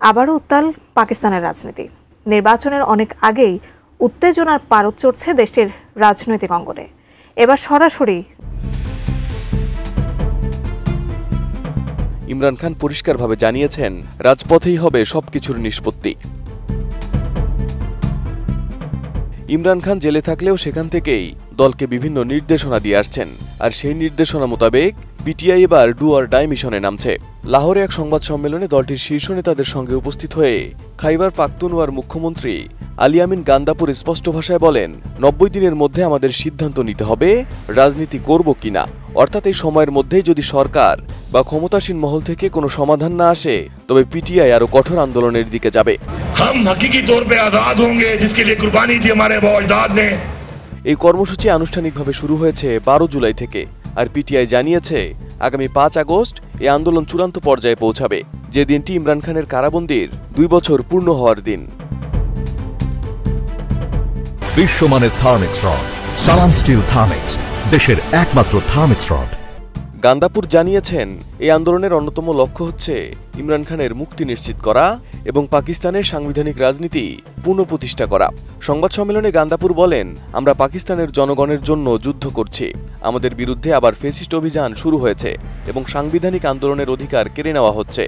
আবারও উত্তাল পাকিস্তানের রাজনীতি। নির্বাচনের অনেক আগেই উত্তেজনার পারদ চড়ছে দেশটির রাজনৈতিক অঙ্গনে। এবার সরাসরি ইমরান খান পরিষ্কারভাবে জানিয়েছেন, রাজপথেই হবে সবকিছুর নিষ্পত্তি। ইমরান খান জেলে থাকলেও সেখান থেকেই দলকে বিভিন্ন নির্দেশনা দিয়ে আসছেন, আর সেই নির্দেশনা মোতাবেক পিটিআই এবার ডু অর ডাই মিশনে নামছে। লাহোরে এক সংবাদ সম্মেলনে দলটির শীর্ষ নেতাদের সঙ্গে উপস্থিত হয়ে খাইবার পাখতুনওয়ার মুখ্যমন্ত্রী আলী আমিন গান্দাপুর স্পষ্ট ভাষায় বলেন, ৯০ দিনের মধ্যে আমাদের সিদ্ধান্ত নিতে হবে রাজনীতি করব কিনা। অর্থাৎ এই সময়ের মধ্যেই যদি সরকার বা ক্ষমতাসীন মহল থেকে কোনো সমাধান না আসে, তবে পিটিআই আরো কঠোর আন্দোলনের দিকে যাবে। এই কর্মসূচি আনুষ্ঠানিকভাবে শুরু হয়েছে ১২ জুলাই থেকে, আর পিটিআই জানিয়েছে আগামী ৫ আগস্ট এই আন্দোলন চূড়ান্ত পর্যায়ে পৌঁছাবে, যে দিনটি ইমরান খানের কারাবন্দির ২ বছর পূর্ণ হওয়ার দিন। বিশ্বমানের থার্মিক্স রড, সালাম স্টিল থার্মিক্স, দেশের একমাত্র থার্মিক্স রড। গান্দাপুর জানিয়েছেন, এই আন্দোলনের অন্যতম লক্ষ্য হচ্ছে ইমরান খানের মুক্তি নিশ্চিত করা এবং পাকিস্তানের সাংবিধানিক রাজনীতি পুনঃপ্রতিষ্ঠা করা। সংবাদ সম্মেলনে গান্দাপুর বলেন, আমরা পাকিস্তানের জনগণের জন্য যুদ্ধ করছি। আমাদের বিরুদ্ধে আবার ফ্যাসিস্ট অভিযান শুরু হয়েছে এবং সাংবিধানিক আন্দোলনের অধিকার কেড়ে নেওয়া হচ্ছে।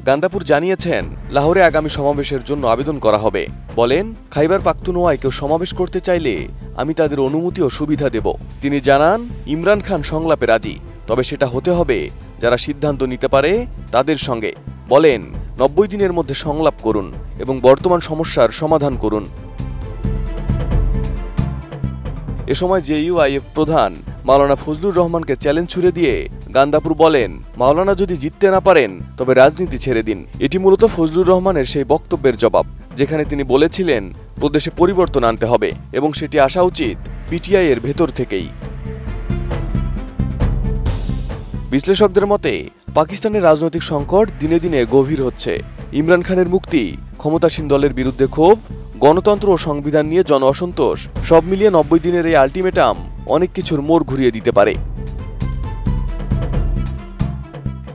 গান্দাপুর জানিয়েছেন, লাহোরে আগামী সমাবেশের জন্য আবেদন করা হবে। বলেন, খাইবার পাখতুনওয়ায় কেউ সমাবেশ করতে চাইলে আমি তাদের অনুমতি ও সুবিধা দেব। তিনি জানান, ইমরান খান সংলাপে রাজি, তবে সেটা হতে হবে যারা সিদ্ধান্ত নিতে পারে তাদের সঙ্গে। বলেন, ৯০ দিনের মধ্যে সংলাপ করুন এবং বর্তমান সমস্যার সমাধান করুন। এ সময় জেইউআইএফ প্রধান মাওলানা ফজলুর রহমানকে চ্যালেঞ্জ ছুড়ে দিয়ে গান্দাপুর বলেন, মাওলানা যদি জিততে না পারেন তবে রাজনীতি ছেড়ে দিন। এটি মূলত ফজলুর রহমানের সেই বক্তব্যের জবাব, যেখানে তিনি বলেছিলেন প্রদেশে পরিবর্তন আনতে হবে এবং সেটি আসা উচিত পিটিআই এর ভেতর থেকেই। বিশ্লেষকদের মতে, পাকিস্তানের রাজনৈতিক সংকট দিনে দিনে গভীর হচ্ছে। ইমরান খানের মুক্তি, ক্ষমতাসীন দলের বিরুদ্ধে ক্ষোভ, গণতন্ত্র ও সংবিধান নিয়ে জন অসন্তোষ, সব মিলিয়ে ৯০ দিনের এই আলটিমেটাম অনেক কিছুর মোড় ঘুরিয়ে দিতে পারে।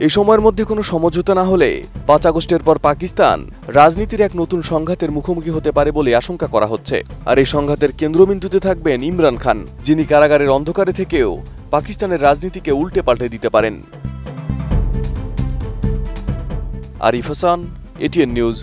এই সময়ের মধ্যে কোনো সমঝোতা না হলে ৫ আগস্টের পর পাকিস্তান রাজনীতির এক নতুন সংঘাতের মুখোমুখি হতে পারে বলে আশঙ্কা করা হচ্ছে। আর এই সংঘাতের কেন্দ্রবিন্দুতে থাকবেন ইমরান খান, যিনি কারাগারের অন্ধকারে থেকেও পাকিস্তানের রাজনীতিকে উল্টে পাল্টে দিতে পারেন। Arif Hasan, ATN news.